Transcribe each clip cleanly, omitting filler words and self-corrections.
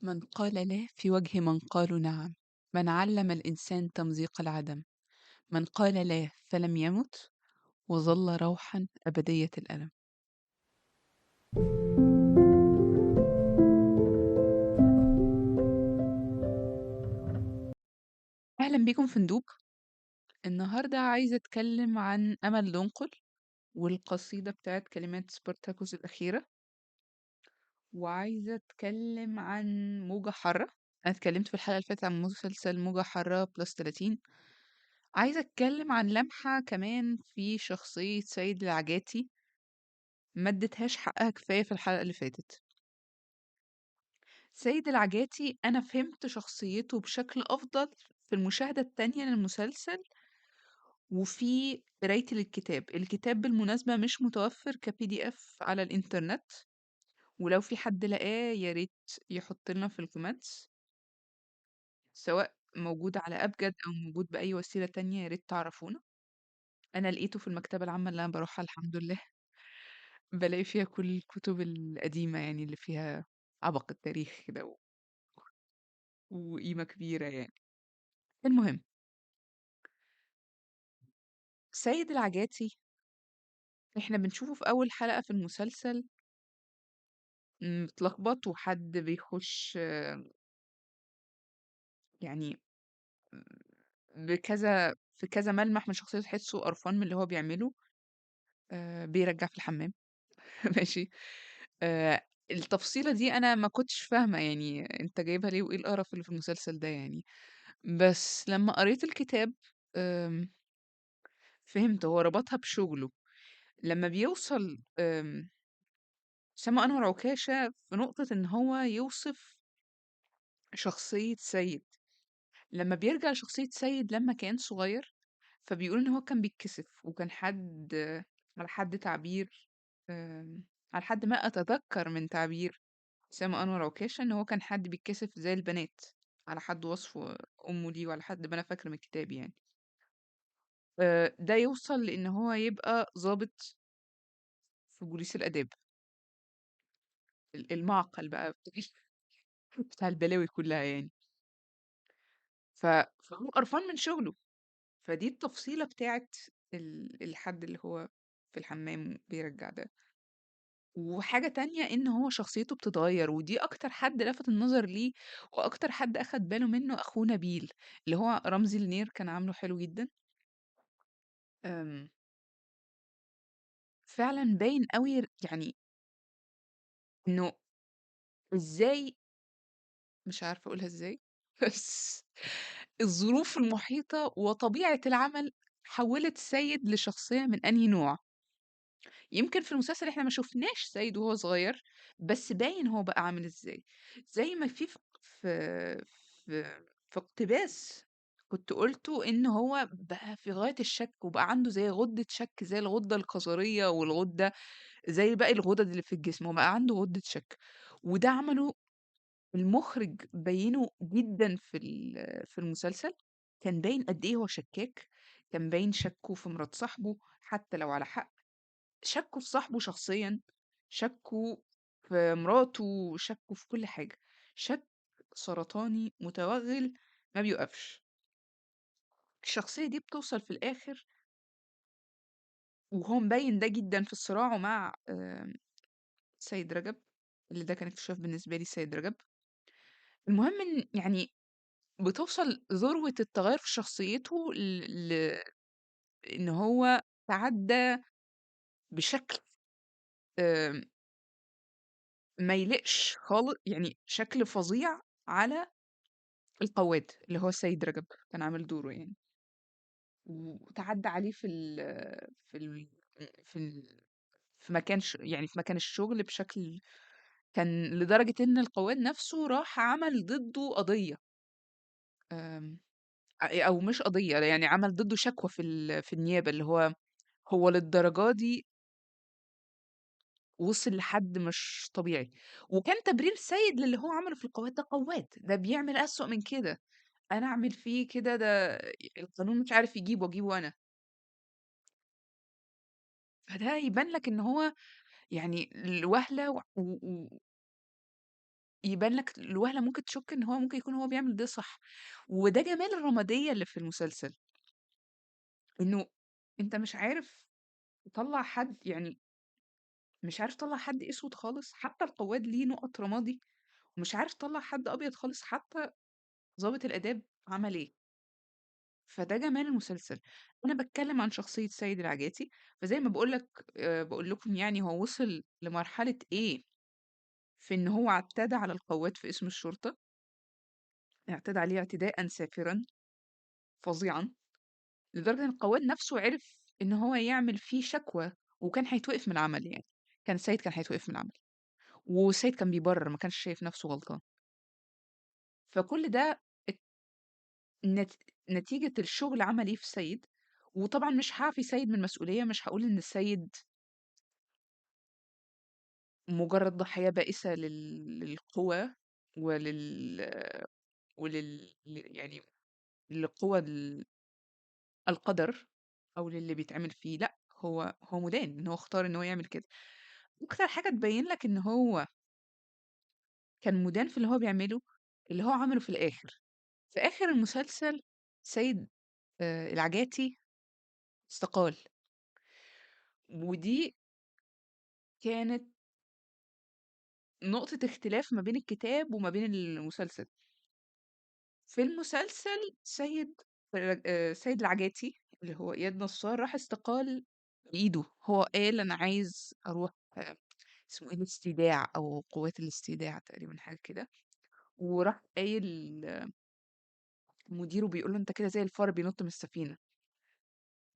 من قال لا في وجه من قالوا نعم. من علم الإنسان تمزيق العدم. من قال لا فلم يمت وظل روحا أبدية الألم. أهلا بيكم في ندوب. النهاردة عايزة أتكلم عن أمل دنقل والقصيدة بتاعت كلمات سبارتاكوس الأخيرة، وعايزة أتكلم عن موجة حارة. أنا اتكلمت في الحلقة اللي فاتت عن مسلسل موجة حارة بلس 30. عايزة أتكلم عن لمحة كمان في شخصية سيد العجاتي، ما اديتهاش حقها كفاية في الحلقة اللي فاتت. سيد العجاتي أنا فهمت شخصيته بشكل أفضل في المشاهدة التانية للمسلسل وفي قرايتي للكتاب. الكتاب بالمناسبة مش متوفر كبي دي اف على الإنترنت، ولو في حد لقاه ياريت يحط لنا في الكومنتس، سواء موجود على أبجد أو موجود بأي وسيلة تانية ياريت تعرفونا. أنا لقيته في المكتبة العامة اللي أنا بروحها الحمد لله. بلاقي فيها كل الكتب القديمة، يعني اللي فيها عبق التاريخ كده وقيمة كبيرة يعني. المهم، سيد العجاتي إحنا بنشوفه في أول حلقة في المسلسل متلخبط، وحد بيخش يعني في كذا ملمح من شخصيته تحسه قرفان من اللي هو بيعمله. بيرجع في الحمام. ماشي. التفصيلة دي أنا ما كنتش فاهمة، يعني أنت جايبها ليه وإيه القرف اللي في المسلسل ده يعني. بس لما قريت الكتاب آم، فهمت هو ربطها بشغله. لما بيوصل سما أنور عكاشة في نقطة إن هو يوصف شخصية سيد، لما بيرجع لشخصية سيد لما كان صغير، فبيقول إن هو كان بيتكسف وكان حد، على حد تعبير، على حد ما أتذكر من تعبير سما أنور عكاشة إن هو كان حد بيتكسف زي البنات، على حد وصف أمه ليه وعلى حد ما أنا فاكرة من الكتاب يعني. ده يوصل لإن هو يبقى ضابط في بوليس الآداب، المعقل بقى بتاع البلاوي كلها يعني. فهو قرفان من شغله. فدي التفصيلة بتاعة الحد اللي هو في الحمام بيرجّع ده. وحاجة تانية إن هو شخصيته بتتغيّر، ودي أكتر حد لَفَت النظر ليه، وأكتر حد أخَد باله منّه أخوه نبيل، اللي هو رمزي المنير كان عامله حلو جدًا. آمم، فعلًا باين أوي يعني إنه إزاي، مش عارفة أقولها إزاي، بس الظروف المحيطة وطبيعة العمل حوّلت سيد لشخصية من أنهي نوع. يمكن في المسلسل إحنا ما شُفناش سيد وهو صغير، بس باين هو بقى عامل إزاي. زي ما في في في اقتباس كنت قُلته إن هو بقى في غاية الشَك، وبقى عنده زي غُدة شَك زي الغدة الكظرية والغدة زي باقي الغدد اللي في الجسم، هو بقى عنده غدة شَك. وده عمله المُخرج بيّنه جدًا في المسلسل. كان باين قد إيه هو شكّاك، كان باين شَكّه في مرات صاحبه حتى لو على حق، شكّه في صاحبه شخصيًا، شكّه في مراته، شكّه في كل حاجة. شَك سرطاني متوغّل ما بيوقفش. الشخصية دي بتوصل في الآخر، وهو مبيّن ده جدًا في صراعه مع سيد رجب، اللي ده كان اكتشاف بالنسبة لي سيد رجب. المهم إن يعني بتوصل ذروة التغيُّر في شخصيته إن هو تعدّى بشكل آمم ما يليقش يعني شكل فظيع على القواد، اللي هو السيد رجب كان عامل دوره يعني. وتعدّى عليه في ال في ال في مكان يعني في مكان الشغل بشكل كان لدرجة إن القواد نفسه راح عمل ضده قضية. آمم أو مش قضية، يعني عمل ضده شكوى في النيابة، اللي هو للدرجة دي وصل لحد مش طبيعي. وكان تبرير سيد للي هو عمله في القواد، ده قواد، ده بيعمل أسوأ من كده، أنا أعمل فيه كده، ده القانون مش عارف يجيبه أجيبه أنا. فده يبان لك إن هو يعني الوهلة يبان لك الوهلة ممكن تشُك إن هو ممكن يكون هو بيعمل ده صح، وده جمال الرمادية اللي في المسلسل، إنه أنت مش عارف تطلّع حد يعني مش عارف تطلّع حد أسود خالص، حتى القواد ليه نُقط رمادي، ومش عارف تطلّع حد أبيض خالص، حتى ضابط الآداب عمل إيه، فده جمال المسلسل. أنا باتكلّم عن شخصية سيد العجاتي، فزي ما باقول لكم يعني هو وصل لمرحلة إيه في إن هو اعتدى على القواد في اسم الشرطة، اعتدى عليه اعتداءً سافرًا فظيعًا، لدرجة إن القواد نفسه عرف إن هو يعمل فيه شكوى، وكان هيتوقف من العمل يعني، كان السيد كان هيتوقف من العمل، والسيد كان بيبرر ما كانش شايف نفسه غلطان، فكل ده نت نتيجة الشغل عمل إيه في السيد، وطبعًا مش هاعفي سيد من المسؤولية، مش هاقول إن السيد مجرد ضحية بائسة للقوى ولل يعني لقوى القدر أو للي بيتعمل فيه، لأ، هو مُدان، إن هو اختار إن هو يعمل كده. أكتر حاجة تبين لك إن هو كان مُدان في اللي هو بيعمله، اللي هو عمله في الآخر. في آخر المسلسل سيد العجاتي استقال، ودي كانت نقطة اختلاف ما بين الكتاب وما بين المسلسل. في المسلسل سيد العجاتي اللي هو إياد نصار راح استقال بإيده، هو قال أنا عايز أروح اسمه إيه الاستيداع أو قوات الاستيداع تقريبًا حاجة كده، وراح قايل مديره بيقول له: "أنت كده زي الفار بينط من السفينة."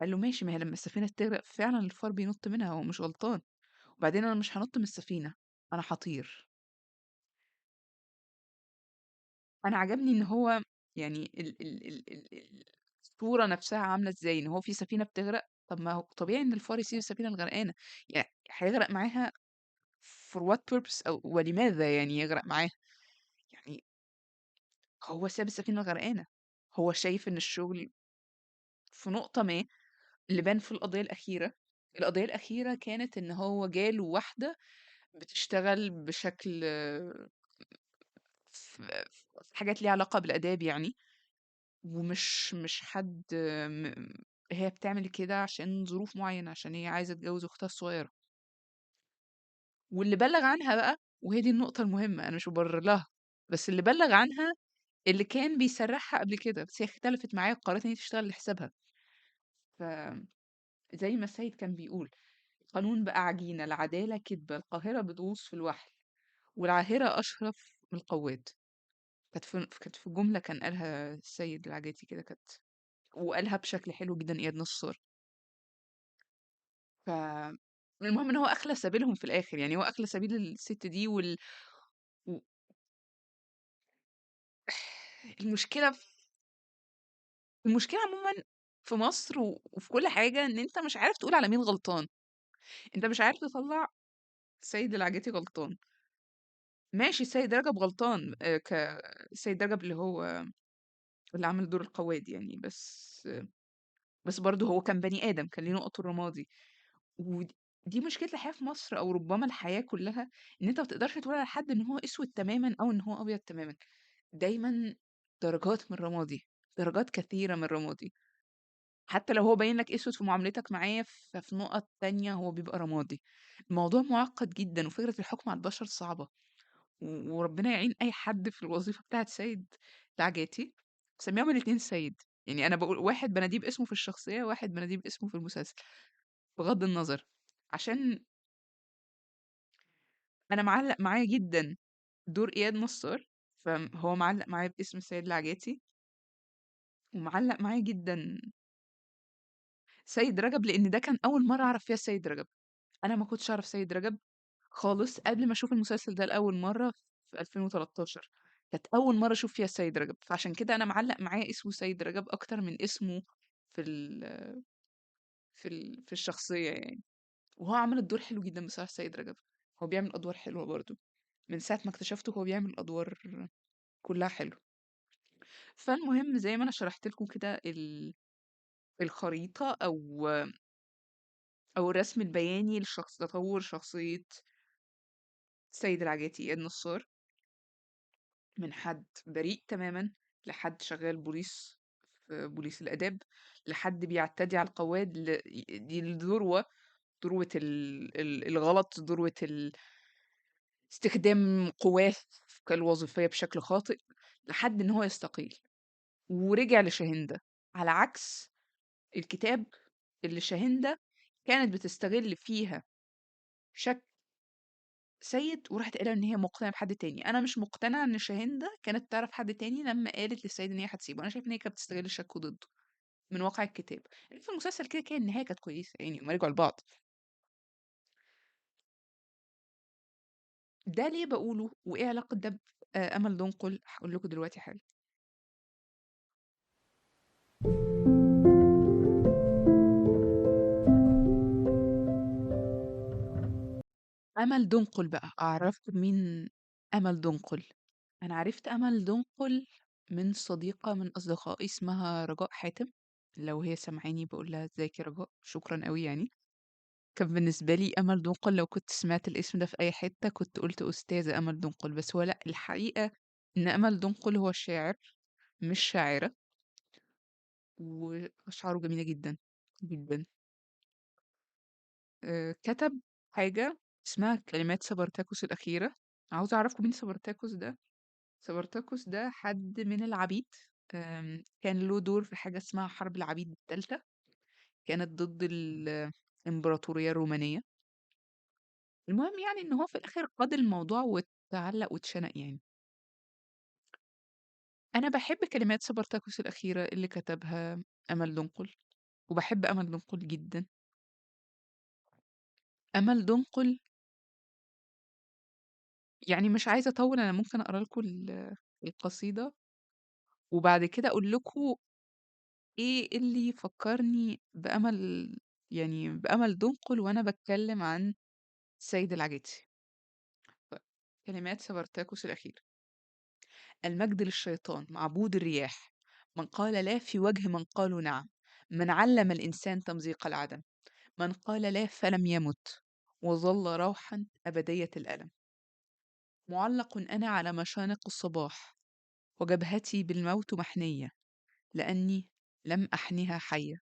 قال له: "ماشي، ما هي لمّا السفينة تغرق فعلًا الفار بينط منها، هو مش غلطان، وبعدين أنا مش هانُط من السفينة، أنا هاطير." أنا عجبني إن هو يعني الصورة نفسها عاملة إزاي، إن هو في سفينة بتغرق، طب ما هو طبيعي إن الفار يسيب السفينة الغرقانة، يعني هيغرق معاها for what purpose أو ولماذا يعني يغرق معاها؟ يعني هو ساب السفينة غرقانة، هو شايف إن الشغل في نقطة ما اللي بان في القضية الأخيرة كانت إن هو جاله واحدة بتشتغل بشكل في حاجات ليها علاقة بالآداب يعني، ومش حد م هي بتعمل كده عشان ظروف معيّنة، عشان هي عايزة تجوّز أختها الصغيرة، واللي بلّغ عنها بقى وهي دي النقطة المهمة، أنا مش بابرر لها، بس اللي بلّغ عنها اللي كان بيسرّحها قبل كده، بس هي اختلفت معاه وقررت إن هي تشتغل لحسابها، فزي ما السيد كان بيقول: "القانون بقى عجينة، العدالة كدبة، القاهرة بتغوص في الوحل، والعاهرة أشرف من القواد." كانت في جملة كان قالها السيد العجاتي كده وقالها بشكل حلو جدًا إياد نصار. ف المهم إن هو أخلى سبيلهم في الآخر، يعني هو أخلى سبيل الست دي و المشكلة المشكلة عمومًا في مصر وفي كل حاجة إن أنت مش عارف تقول على مين غلطان، أنت مش عارف تطلّع السيد العجاتي غلطان، ماشي السيد رجب غلطان السيد رجب اللي هو اللي عمل دور القواد يعني، بس برضه هو كان بني آدم، كان ليه نقط الرمادي. دي مشكلة الحياة في مصر أو ربما الحياة كلّها، إن أنت ما تقدرش تقول على حد إن هو أسود تمامًا أو إن هو أبيض تمامًا، دايمًا درجات من رمادي، درجات كثيرة من رمادي، حتى لو هو باين لك أسود في معاملتك معاه، ففي نُقط تانية هو بيبقى رمادي. الموضوع مُعقّد جدًا، وفكرة الحكم على البشر صعبة، وربنا يعين أي حد في الوظيفة بتاعة سيد العجاتي، مسمياهم الاتنين سيد، يعني أنا باقول واحد باناديه باسمه في الشخصية، وواحد باناديه باسمه في المسلسل، بغض النظر، عشان أنا معلّق معايا جدًا دور إياد نصار، فهو معلّق معايا باسم السيد العجاتي، ومعلّق معايا جدًا سيد رجب، لإن ده كان أول مرّة أعرف فيها السيد رجب، أنا ما كنتش أعرف سيد رجب خالص قبل ما أشوف المسلسل ده لأول مرّة في 2013، كانت أول مرّة أشوف فيها السيد رجب، فعشان كده أنا معلّق معايا اسمه سيد رجب أكتر من اسمه في ال في الشخصية يعني، وهو عمل الدور حلو جدًا بصراحة السيد رجب، هو بيعمل أدوار حلوة برضه، من ساعة ما اكتشفته هو بيعمل أدوار كلّها حلوة. فالمهم زي ما أنا شرحت لكم كده الخريطة أو الرسم البياني تطور شخصية سيد العجاتي إياد نصار، من حد بريء تمامًا، لحد شغال بوليس في بوليس الآداب، لحد بيعتدي على القواد دي الذروة، ذروة الغلط، ذروة استخدام قواه الوظيفية بشكل خاطئ، لحد إن هو يستقيل، ورجع لشاهندة، على عكس الكتاب اللي شاهندة كانت بتستغل فيها شك سيد وراحت قايلة إن هي مقتنعة بحد تاني. أنا مش مقتنعة إن شاهندة كانت تعرف حد تاني لمّا قالت للسيد إن هي هتسيبه، أنا شايفة إن هي كانت بتستغل الشك ضده من واقع الكتاب. في المسلسل كده النهاية كانت كويسة يعني هُم رجعوا لبعض. ده ليه باقوله وإيه علاقة ده أمل دنقل؟ هاقول لكم دلوقتي حالا. أمل دنقل بقى، أعرفكم مين أمل دنقل. أنا عرفت أمل دنقل من صديقة من أصدقائي اسمها رجاء حاتم، لو هي سامعاني باقول لها إزيك يا رجاء، شكرًا أوي يعني. كان بالنسبة لي أمل دنقل لو كنت سمعت الاسم ده في أي حتة كنت قُلت أستاذة أمل دنقل، بس هو لأ، الحقيقة إن أمل دنقل هو شاعر مش شاعرة، وأشعاره جميلة جدًا، جدًا. كتب حاجة اسمها كلمات سبرتاكوس الأخيرة. عاوزة أعرّفكم مين سبرتاكوس ده؟ سبرتاكوس ده حد من العبيد، كان له دور في حاجة اسمها حرب العبيد التالتة، كانت ضد الإمبراطورية الرومانية. المهم يعني إن هو في الآخر قاد الموضوع واتعلّق واتشنق يعني. أنا باحب كلمات سبرتاكوس الأخيرة اللي كتبها أمل دنقل، وباحب أمل دنقل جدًا. أمل دنقل يعني مش عايزة أطوّل، أنا ممكن أقرا لكم القصيدة، وبعد كده أقول لكم إيه اللي فكّرني بأمل دنقل وأنا باتكلّم عن السيد العجيتي. ف كلمات سبرتاكوس الأخيرة: المجد للشيطان معبود الرياح، من قال لا في وجه من قالوا نعم، من علّم الإنسان تمزيق العدم، من قال لا فلم يمت وظل روحًا أبدية الألم. مُعلَّقٌ أنا على مشانق الصباح، وجبهتي بالموت محنية، لأني لم أحنها حية.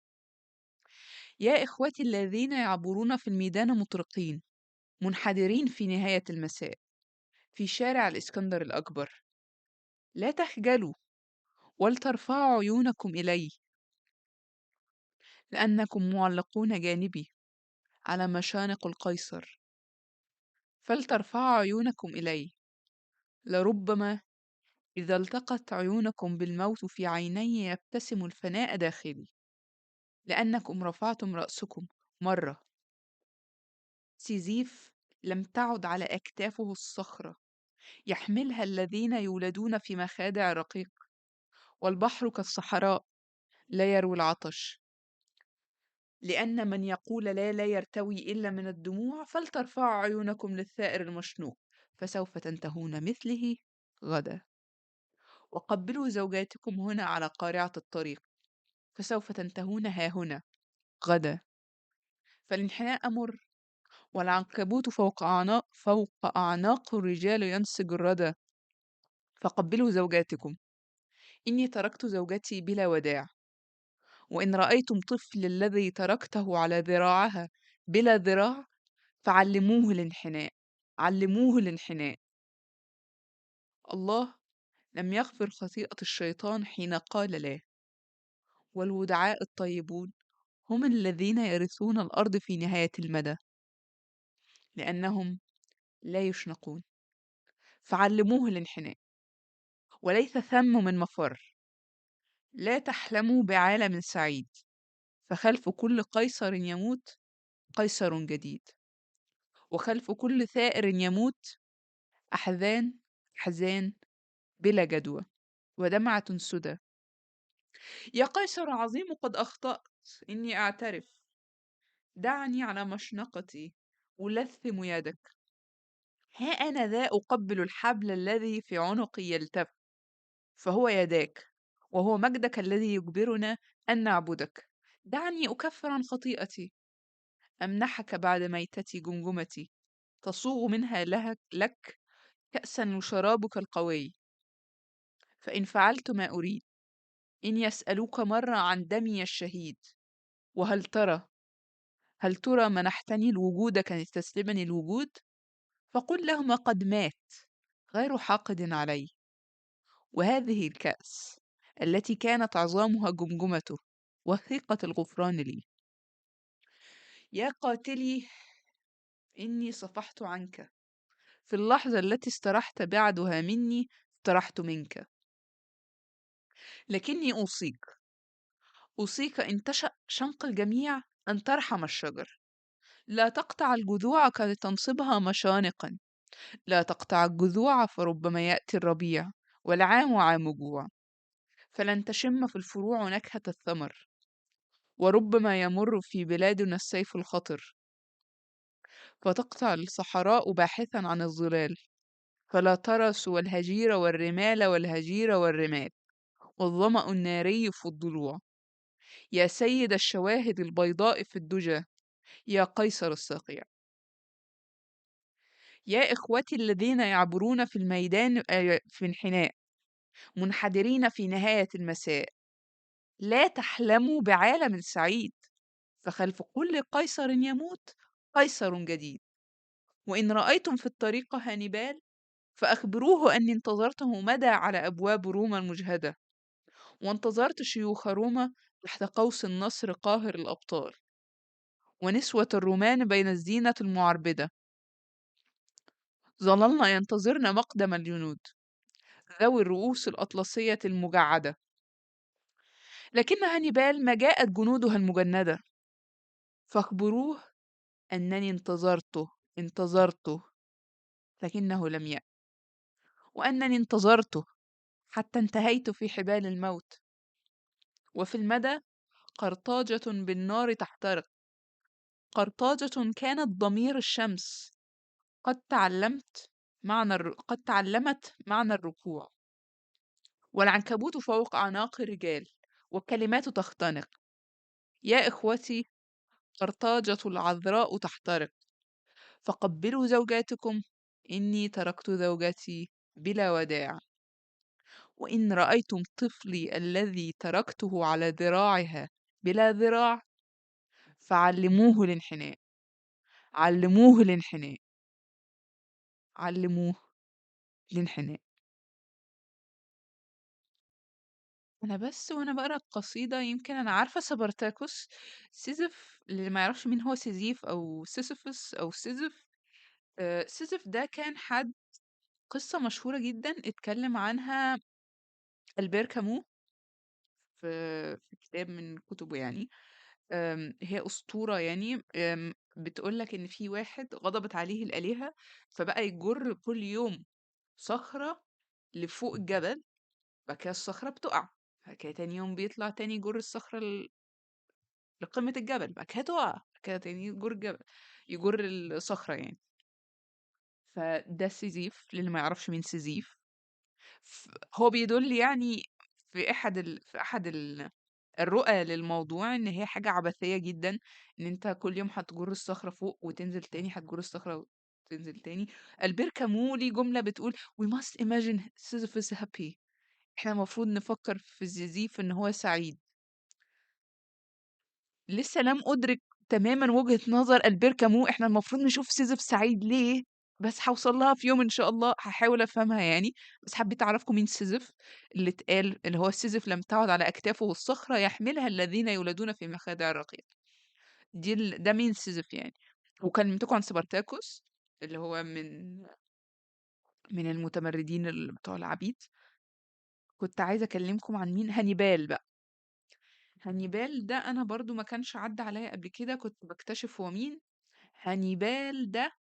يا إخوتي الذين يعبرون في الميدان مطرقين، منحدرين في نهاية المساء، في شارع الإسكندر الأكبر، لا تخجلوا ولترفعوا عيونكم إلي، لأنكم معلقون جانبي على مشانق القيصر، فلترفعوا عيونكم إلي، لربما إذا التقت عيونكم بالموت في عيني يبتسم الفناء داخلي، لأنكم رفعتم رأسكم مرة. سيزيف لم تعد على أكتافه الصخرة يحملها الذين يولدون في مخادع رقيق، والبحر كالصحراء لا يروي العطش، لأن من يقول لا يرتوي إلا من الدموع. فلترفعوا عيونكم للثائر المشنوق، فسوف تنتهون مثله غدا. وقبلوا زوجاتكم هنا على قارعة الطريق، فسوف تنتهون ها هنا غدا. فالانحناء مر، والعنكبوت فوق أعناق الرجال ينسج الردى. فقبلوا زوجاتكم، إني تركت زوجتي بلا وداع. وإن رأيتم طفل الذي تركته على ذراعها بلا ذراع فعلموه الانحناء، علموه الانحناء. الله لم يغفر خطيئة الشيطان حين قال لا، والودعاء الطيبون هم الذين يرثون الأرض في نهاية المدى، لأنهم لا يشنقون. فعلموه الانحناء، وليس ثم من مفر. لا تحلموا بعالم سعيد، فخلف كل قيصر يموت قيصر جديد، وخلف كل ثائر يموت أحزان بلا جدوى ودمعة سدى. يا قيصر عظيم قد أخطأت، إني أعترف، دعني على مشنقتي ألثم يدك. ها أنا ذا أقبل الحبل الذي في عنقي يلتف، فهو يداك، وهو مجدك الذي يجبرنا أن نعبدك. دعني أكفر عن خطيئتي، أمنحك بعد ميتتي جمجمتي، تصوغ منها لك كأسا وشرابك القوي. فإن فعلت ما أريد، إن يسألوك مرة عن دمي الشهيد، وهل ترى هل ترى منحتني الوجود كي تسلبني الوجود؟ فقل لهما قد مات غير حاقد علي، وهذه الكأس التي كانت عظامها جمجمته وثيقة الغفران لي. يا قاتلي إني صفحت عنك، في اللحظة التي استرحت بعدها مني استرحت منك، لكني أوصيك إن تشأ شنق الجميع أن ترحم الشجر، لا تقطع الجذوع كي تنصبها مشانقا، لا تقطع الجذوع فربما يأتي الربيع والعام عام جوع، فلن تشم في الفروع نكهة الثمر، وربما يمر في بلادنا السيف الخطر، فتقطع الصحراء باحثا عن الظلال، فلا ترى سوى الهجير والرمال والهجير والرمال، والظمأ الناري في الضلوع. يا سيد الشواهد البيضاء في الدجى، يا قيصر الصقيع. يا إخوتي الذين يعبرون في الميدان في انحناء، منحدرين في نهاية المساء، لا تحلموا بعالم سعيد، فخلف كل قيصر يموت قيصر جديد. وإن رأيتم في الطريق هانيبال فأخبروه أني انتظرته مدى على أبواب روما المجهدة، وانتظرت شيوخ روما تحت قوس النصر قاهر الأبطال، ونسوة الرومان بين الزينة المعربدة، ظللن ينتظرن مقدم الجنود ذوي الرؤوس الأطلسية المجعدة. لكن هانيبال ما جاءت جنودها المجندة، فاخبروه أنني انتظرته لكنه لم يأت، وأنني انتظرته حتى انتهيت في حبال الموت، وفي المدى قرطاجة بالنار تحترق، قرطاجة كانت ضمير الشمس، قد تعلمت معنى الركوع، والعنكبوت فوق أعناق الرجال، والكلمات تختنق. يا إخوتي، قرطاجة العذراء تحترق، فقبلوا زوجاتكم، إني تركت زوجتي بلا وداع. وإن رأيتم طفلي الذي تركته على ذراعها بلا ذراع، فعلموه الانحناء، علموه الانحناء، علموه الانحناء. أنا بس وأنا بقرا القصيدة يمكن أنا عارفة سبرتاكوس. سيزف، اللي ما يعرفش مين هو سيزيف أو سيسيفس أو سيزف، سيزف ده كان حد، قصة مشهورة جدا اتكلم عنها ألبير كامو في كتاب من كتبه يعني. هي أسطورة يعني، بتقول لك إن في واحد غضبت عليه الآلهة، فبقى يجر كل يوم صخرة لفوق الجبل، بعد كده الصخرة بتقع، بعد كده تاني يوم بيطلع تاني يجر الصخرة لقمة الجبل، بعد كده تقع، بعد كده تاني يجر الجبل، يجر الصخرة يعني. فده سيزيف للي ما يعرفش مين سيزيف. هو بيدل يعني في أحد الرؤى للموضوع إن هي حاجة عبثية جدا، إن أنت كل يوم هتجر الصخرة فوق وتنزل تاني، هتجر الصخرة وتنزل تاني. ألبير كامو ليه جملة بتقول we must imagine Sisyphus happy، احنا المفروض نفكر في سيزيف إن هو سعيد. لسه لم أدرك تماما وجهة نظر ألبير كامو احنا المفروض نشوف سيزيف سعيد ليه، بس هوصل لها في يوم إن شاء الله، هحاول أفهمها يعني. بس حبيت أعرفكم مين سيزيف. اللي اتقال اللي هو سيزيف لم تعد على أكتافه الصخرة يحملها الذين يولدون في مخادع الرقيق. ده مين سيزيف يعني. وكلمتكم عن سبارتاكوس اللي هو من المتمردين بتوع العبيد. كنت عايزة أكلمكم عن مين، هانيبال بقى. هانيبال ده أنا برضو ما كانش عدى عليا قبل كده، كنت بكتشف هو مين. هانيبال ده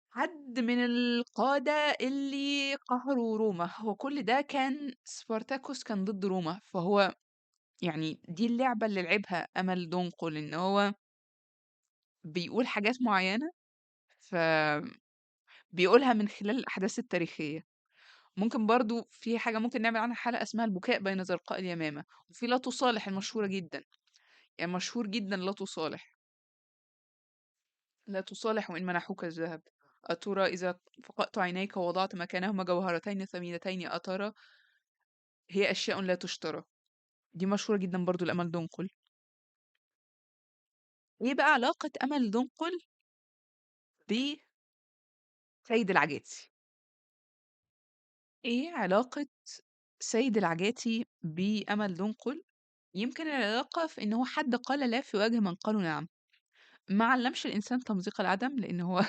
حد من القادة اللي قهروا روما. هو كل ده كان سبارتاكوس كان ضد روما، فهو يعني دي اللعبة اللي لعبها أمل دونقل، إن هو بيقول حاجات معينة، فبيقولها من خلال الأحداث التاريخية. ممكن برضو في حاجة ممكن نعمل عنها حلقة اسمها البكاء بين زرقاء اليمامة. وفي لا تصالح المشهورة جدا، يعني مشهور جدا لا تصالح، لا تصالح وإن منحوك الذهب. أترى إذا فقأت عينيك ووضعت مكانهما جوهرتين ثمينتين أترى هي أشياء لا تشترى. دي مشهورة جدا برضو لأمل دنقل. إيه بقى علاقة أمل دنقل بسيد العجاتي؟ إيه علاقة سيد العجاتي بأمل دنقل؟ يمكن العلاقة في إن هو حد قال لا في وجه من قالوا نعم. ما علّمش الإنسان تمزيق العدم، لإن هو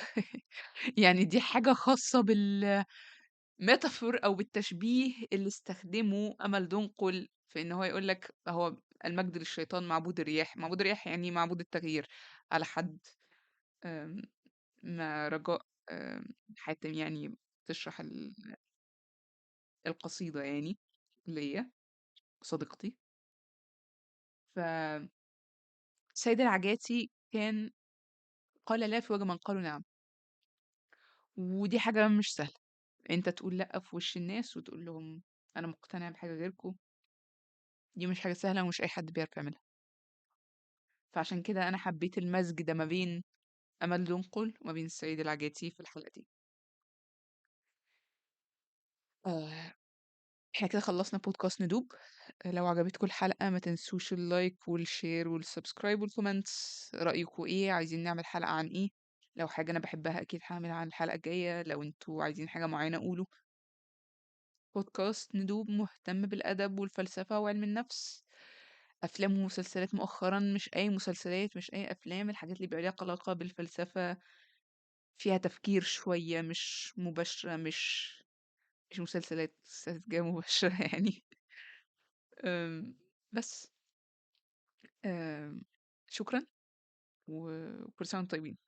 يعني دي حاجة خاصة بالmetaphor أو بالتشبيه اللي استخدمه أمل دنقل في إن هو يقول لك هو المجد للشيطان معبود الرياح، معبود الرياح يعني معبود التغيير، على حد آمم، ما رجاء حاتم يعني تشرح القصيدة يعني ليّا صديقتي. فسيد العجاتي كان قال لا في وجه من قالوا نعم، ودي حاجة مش سهلة. أنت تقول لأ في وش الناس وتقول لهم أنا مقتنع بحاجة غيركم، دي مش حاجة سهلة ومش أي حد بيعرف يعملها. فعشان كده أنا حبيت المزج ده ما بين أمل دنقل وما بين السيد العجاتي في الحلقة دي. آه، احنا كده خلصنا بودكاست ندوب. لو عجبتكم الحلقة ما تنسوش اللايك والشير والسبسكرايب والكومنتس، رأيكم ايه؟ عايزين نعمل حلقة عن ايه؟ لو حاجة أنا بحبها أكيد هعمل عن الحلقة الجاية، لو انتوا عايزين حاجة معينة قولوا. بودكاست ندوب مهتم بالأدب والفلسفة وعلم النفس، أفلام ومسلسلات مؤخرا، مش أي مسلسلات مش أي أفلام، الحاجات اللي بيبقى ليها علاقة بالفلسفة فيها تفكير شوية، مش مباشرة، مش مسلسلات ساذجة مباشرة يعني. بس شكرا وكل سنة وانتم طيبين.